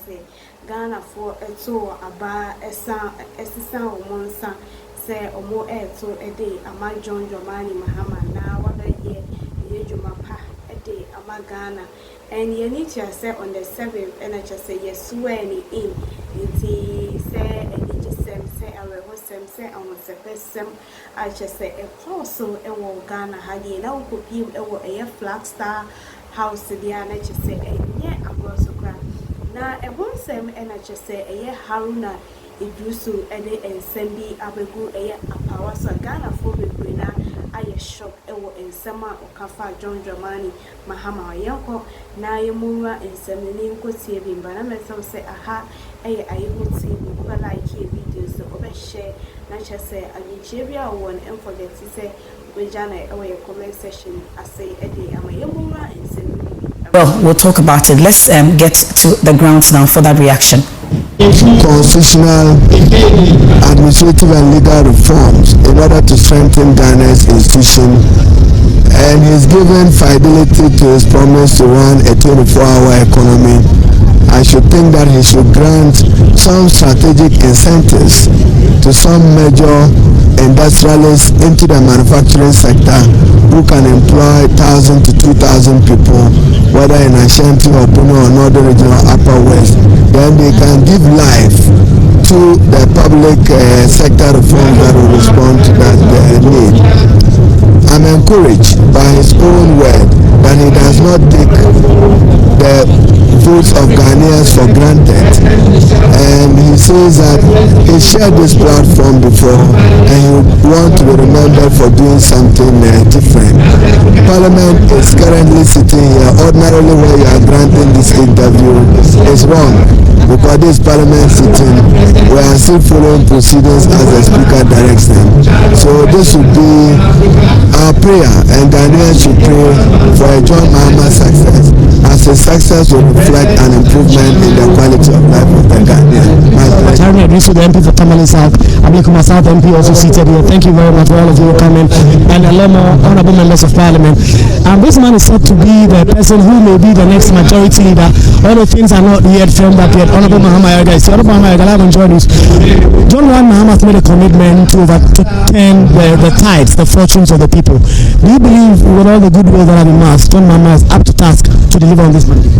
say Ghana for a tour about a sound monster say or more air to a day ama John Dramani Mahama now what a year Jumapa a day ama Ghana and you need to say on the 7th and I just say yes swearing in it say and just say I will say I was the best I just say a parcel and Ghana had you now could be a flag star house to the and I just say yeah I'm also grand now a one same and I just say a year Haruna Idusu and Sembi Abegu a power so Ghana for the winner I shock in summer or Kafa John Dramani Mahama Yoko now you move in some name could see him but I'm some say aha I would see me like here videos over share not just say a Nigeria one and forget to say we Jana away a comment session I say a day I'm a Yamura in some. Well, we'll talk about it. Let's get to the grounds now for that reaction. Constitutional, administrative and legal reforms in order to strengthen Ghana's institution, and he's given fidelity to his promise to run a 24-hour economy. I should think that he should grant some strategic incentives to some major industrialists into the manufacturing sector who can employ 1,000 to 2,000 people, whether in Ashanti or Puno or Northern Region or Upper West. Then they can give life to the public sector reforms that will respond to that need. I'm encouraged by his own word that he does not take the votes of Ghanaians for granted, and he says that he shared this platform before and he would want to be remembered for doing something different. Parliament is currently sitting here. Ordinarily where you are granting this interview is wrong, because this parliament sitting we are still following proceedings as the speaker directs them. So this would be our prayer, and Ghanaians should pray for a John Mahama success, as his success will reflect an improvement in the quality of life of the Ghanaian. Attorney agrees with the MP for Tamale South. Ablikuma South MP also seated here. Thank you very much for all of you coming, and a lot more honorable members of parliament. And this man is said to be the person who may be the next majority leader. All the things are not yet firmed up yet. Honorable Mahama Yaga is here. Honorable Mahama Yaga, I've enjoyed this. John Mahama has made a commitment to overturn the tides, the fortunes of the people. Do you believe, with all the goodwill that have been amassed, John Mahama is up to task to deliver on this mandate?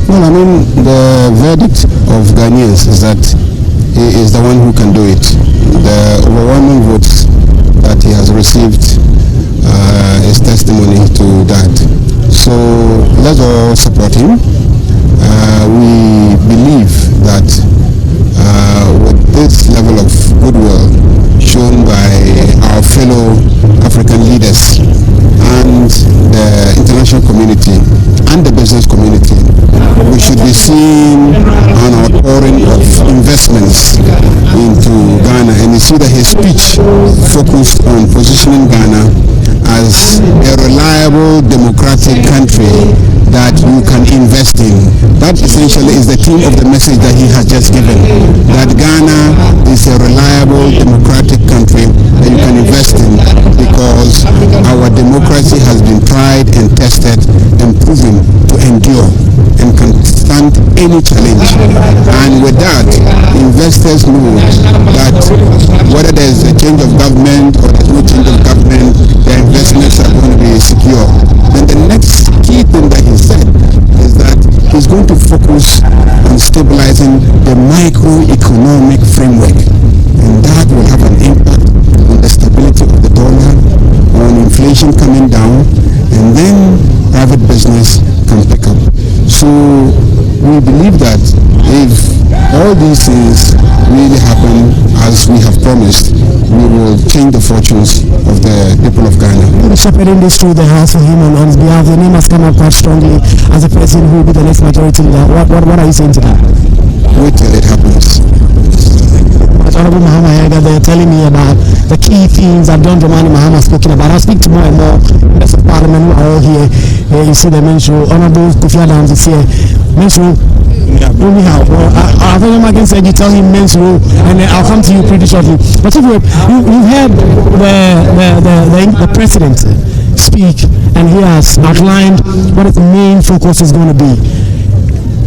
Well, I mean, the verdict of Ghanaians is that he is the one who can do it. The overwhelming votes that he has received is testimony to that. So let's all support him. We believe that with this level of goodwill shown by our fellow African leaders and the international community and the business community, we should be seeing an outpouring of investments into Ghana. And you see that his speech focused on positioning Ghana as a reliable democratic country that you can invest in. That essentially is the theme of the message that he has just given, that Ghana is a reliable democratic country that you can invest in, because our democracy has been tried and tested and proven to endure and can stand any challenge. And with that, investors know that whether there's a change of government or there's no change of government, their investments are going to be secure. Then the next key thing that he said is that he's going to focus on stabilizing the microeconomic framework, and that will have an impact on the stability of the dollar, on inflation coming down, and then private business can pick up. So we believe that if all these things really happen as we have promised, we will change the fortunes of the people of Ghana. You'll be shepherding this through the house for him on his behalf. The name has come up quite strongly as a person who will be the next majority leader. What are you saying to that? Wait till it happens. Honorable Mahama Yaga, they're telling me about the key themes that John Dramani Mahama has spoken about. I'll speak to more and more members of parliament who are all here. You see the mention. Honorable Kofi Adams is here. Mention. Anyhow, well, I think Martin said you tell him mention, and I'll come to you pretty shortly. But if you've heard the president speak, and he has outlined what the main focus is going to be.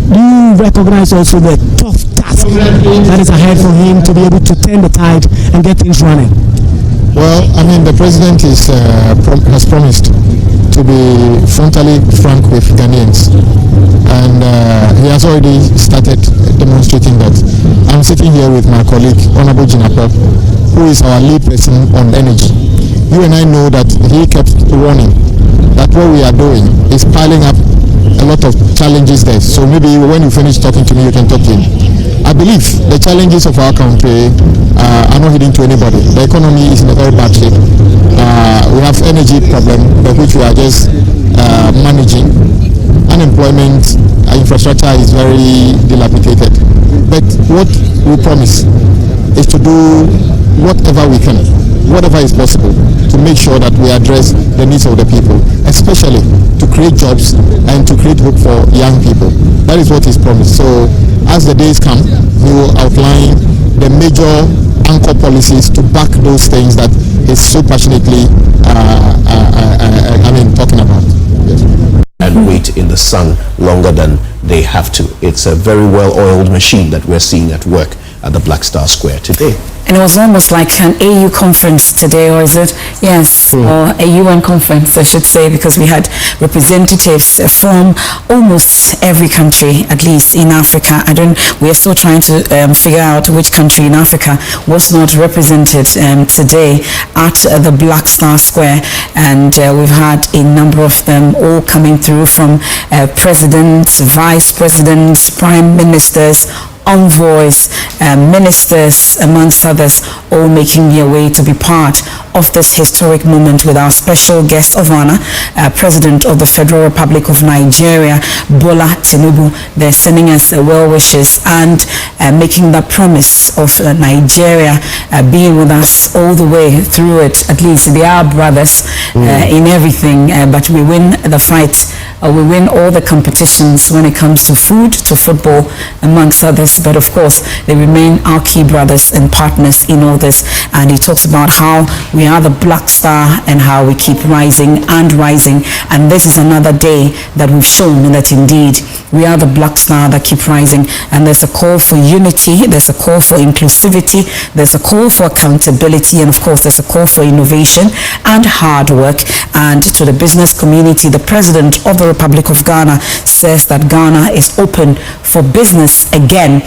do you recognize also the tough task that is ahead for him to be able to turn the tide and get things running? Well, I mean, the president has promised to be frontally frank with Ghanaians, and he has already started demonstrating that. I'm sitting here with my colleague, Honorable Jinapo, who is our lead person on energy. You and I know that he kept warning that what we are doing is piling up a lot of challenges there. So maybe when you finish talking to me, you can talk to him. I believe the challenges of our country are not hidden to anybody. The economy is in a very bad shape. We have energy problem, which we are just managing. Unemployment, infrastructure is very dilapidated. But what we promise is to do whatever we can, whatever is possible, to make sure that we address the needs of the people, especially to create jobs and to create hope for young people. That is what is promised. So as the days come, we will outline the major anchor policies to back those things that is so passionately talking about. Yes. And wait in the sun longer than they have to. It's a very well-oiled machine that we're seeing at work at the Black Star Square today. And it was almost like an AU conference today, or is it? Yes, or a UN conference, I should say, because we had representatives from almost every country, at least in Africa. We are still trying to figure out which country in Africa was not represented today at the Black Star Square. And we've had a number of them all coming through, from presidents, vice presidents, prime ministers, envoys, ministers, amongst others, all making their way to be part of this historic moment with our special guest of honor, President of the Federal Republic of Nigeria, Bola Tinubu. They're sending us well wishes and making that promise of Nigeria being with us all the way through it. At least they are brothers in everything, but we win the fight. We win all the competitions when it comes to food, to football, amongst others. But of course, they remain our key brothers and partners in all this. And he talks about how we are the Black Star and how we keep rising and rising. And this is another day that we've shown that indeed we are the Black Star that keep rising. And there's a call for unity, there's a call for inclusivity, there's a call for accountability, and of course there's a call for innovation and hard work. And to the business community, the President of the Republic of Ghana says that Ghana is open for business again.